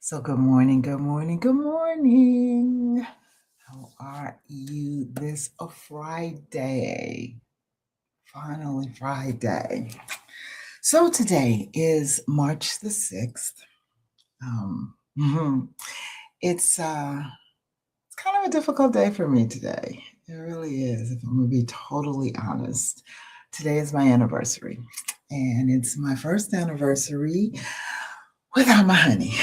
So good morning, good morning, good morning. How are you this a Friday? Finally Friday. So today is March the 6th. It's kind of a difficult day for me today. It really is, if I'm gonna be totally honest. Today is my anniversary, and it's my first anniversary without my honey.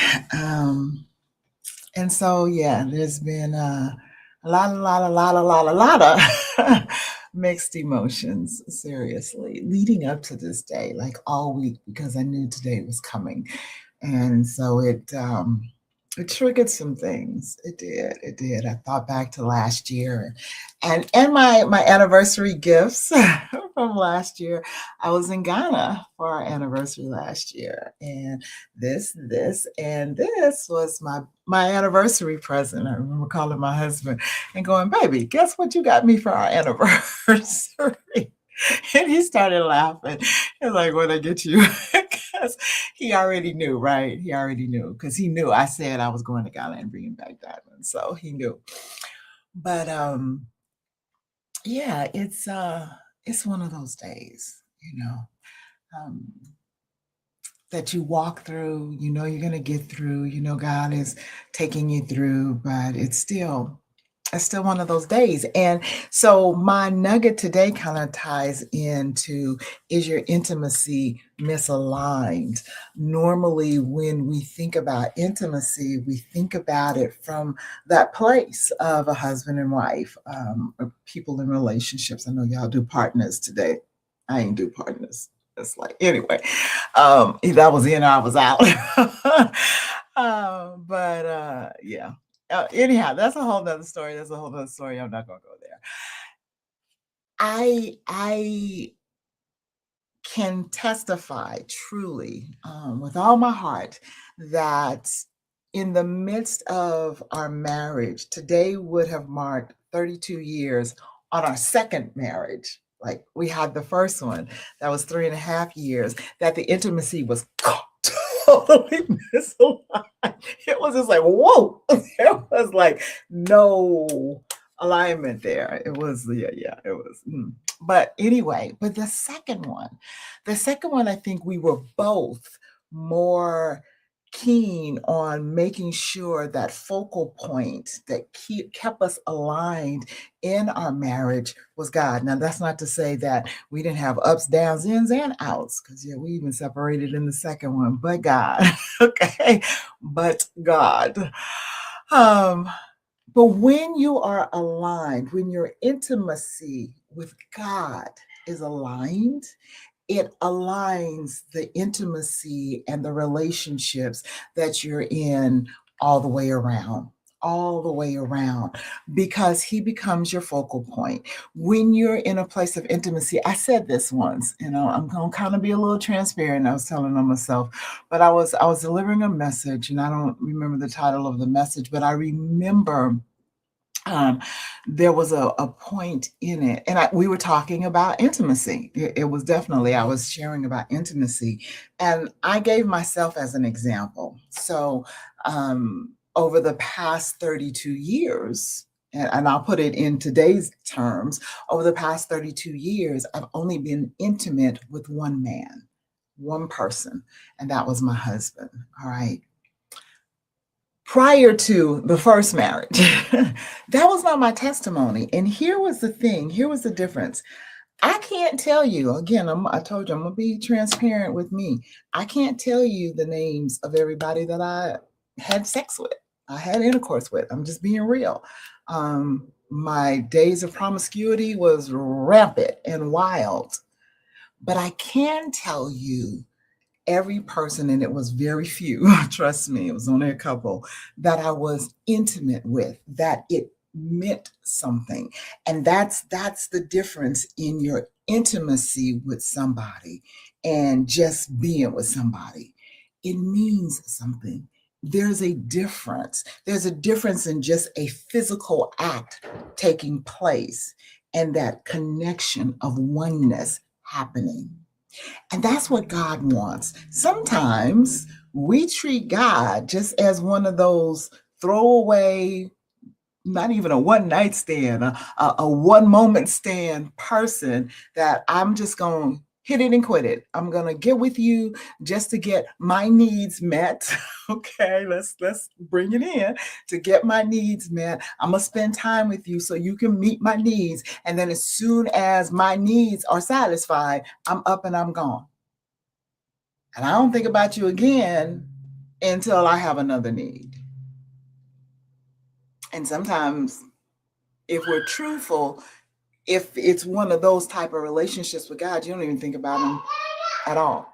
And so, yeah, there's been a lot of mixed emotions, seriously, leading up to this day, like all week, because I knew today was coming. And so it triggered some things. It did. It did. I thought back to last year and my anniversary gifts from last year. I was in Ghana for our anniversary last year, and this was my anniversary present. I remember calling my husband and going, "Baby, guess what you got me for our anniversary?" And he started laughing. He's like, "What I get you?" Because he already knew, right? He already knew because he knew I said I was going to Ghana and bringing back diamonds, so he knew. But yeah, it's one of those days, um, that you walk through. You know you're gonna get through. You know God is taking you through, but it's still one of those days. And so my nugget today kind of ties into, is your intimacy misaligned? Normally, when we think about intimacy, we think about it from that place of a husband and wife, or people in relationships. I know y'all do partners today. I ain't do partners. It's like, anyway, either I was in or I was out. But yeah, anyhow, that's a whole nother story. That's a whole nother story. I'm not gonna go there. I can testify truly, with all my heart, that in the midst of our marriage, today would have marked 32 years on our second marriage. Like, we had the first one that was 3.5 years, that the intimacy was totally misaligned. It was just like, whoa, there was like no alignment there. It was, yeah, it was. But anyway, but the second one, I think we were both more keen on making sure that focal point that kept us aligned in our marriage was God. Now, that's not to say that we didn't have ups, downs, ins, and outs, because yeah, we even separated in the second one, but God, okay, but God. Um, but when you are aligned, when your intimacy with God is aligned, it aligns the intimacy and the relationships that you're in all the way around. All the way around, because he becomes your focal point. When you're in a place of intimacy, I said this once, I'm gonna kind of be a little transparent. I was telling on myself, but I was delivering a message, and I don't remember the title of the message, but I remember um, there was a point in it, and we were talking about intimacy. It was definitely, I was sharing about intimacy, and I gave myself as an example. So, over the past 32 years, and I'll put it in today's terms, over the past 32 years, I've only been intimate with one man, one person, and that was my husband. All right. Prior to the first marriage, that was not my testimony. And here was the thing, here was the difference. I can't tell you, again, I told you I'm going to be transparent with me. I can't tell you the names of everybody that I had sex with, I had intercourse with. I'm just being real. My days of promiscuity was rampant and wild. But I can tell you every person, and it was very few, trust me, it was only a couple that I was intimate with, that it meant something. And that's the difference in your intimacy with somebody and just being with somebody. It means something. There's a difference in just a physical act taking place and that connection of oneness happening. And that's what God wants. Sometimes We treat God just as one of those throwaway, not even a one night stand, a one moment stand person that I'm just going to hit it and quit it. I'm going to get with you just to get my needs met. Okay, let's bring it in to get my needs met. I'm going to spend time with you so you can meet my needs, and then as soon as my needs are satisfied, I'm up and I'm gone. And I don't think about you again until I have another need. And sometimes, if we're truthful, if it's one of those type of relationships with God, you don't even think about him at all.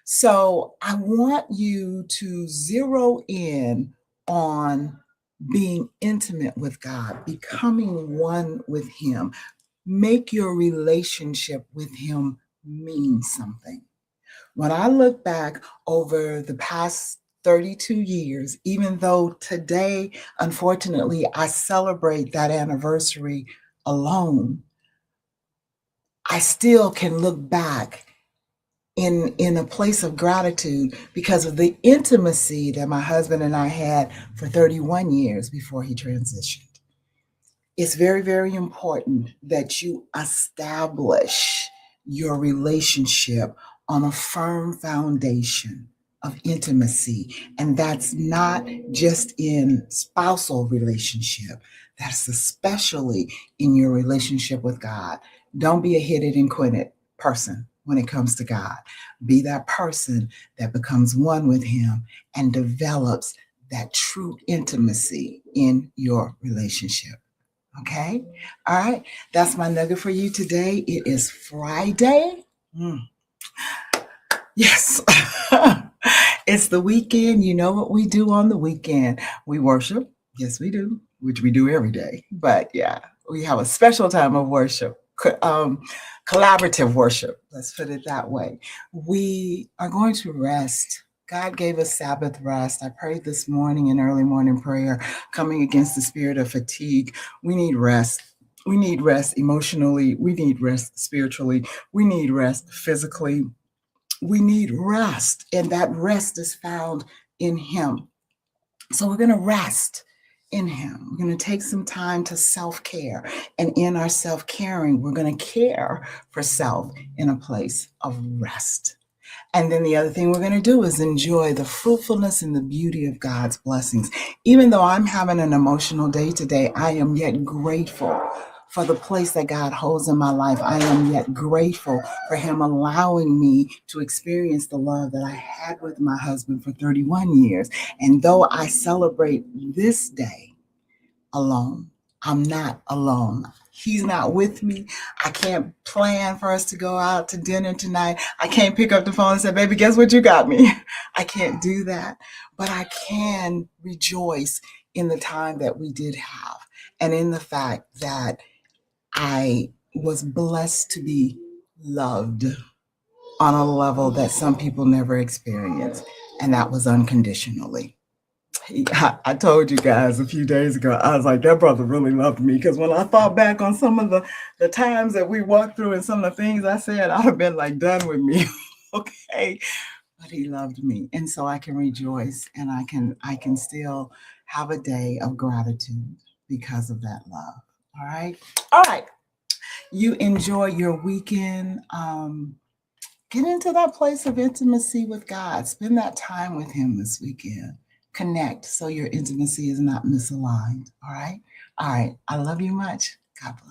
So I want you to zero in on being intimate with God, becoming one with him. Make your relationship with him mean something. When I look back over the past 32 years, even though today, unfortunately, I celebrate that anniversary alone, I still can look back in a place of gratitude because of the intimacy that my husband and I had for 31 years before he transitioned. It's very, very important that you establish your relationship on a firm foundation of intimacy. And that's not just in spousal relationship, that's especially in your relationship with God. Don't be a hit it and quit it person when it comes to God. Be that person that becomes one with him and develops that true intimacy in your relationship. Okay. All right. That's my nugget for you today. It is Friday. Yes. It's the weekend. You know what we do on the weekend? We worship. Yes, we do, which we do every day. But yeah, we have a special time of worship, collaborative worship. Let's put it that way. We are going to rest. God gave us Sabbath rest. I prayed this morning in early morning prayer, coming against the spirit of fatigue. We need rest. We need rest emotionally. We need rest spiritually. We need rest physically. We need rest, and that rest is found in him. So we're going to rest in him. We're going to take some time to self-care, and in our self-caring, we're going to care for self in a place of rest. And then the other thing we're going to do is enjoy the fruitfulness and the beauty of God's blessings. Even though I'm having an emotional day today, I am yet grateful for the place that God holds in my life. I am yet grateful for him allowing me to experience the love that I had with my husband for 31 years. And though I celebrate this day alone, I'm not alone. He's not with me. I can't plan for us to go out to dinner tonight. I can't pick up the phone and say, baby, guess what you got me? I can't do that. But I can rejoice in the time that we did have, and in the fact that I was blessed to be loved on a level that some people never experience, and that was unconditionally. I told you guys a few days ago, I was like, that brother really loved me. Because when I thought back on some of the times that we walked through and some of the things I said, I'd have been like, done with me. Okay. But he loved me. And so I can rejoice, and I can still have a day of gratitude because of that love. All right. All right. You enjoy your weekend. Get into that place of intimacy with God. Spend that time with him this weekend. Connect so your intimacy is not misaligned. All right. All right. I love you much. God bless.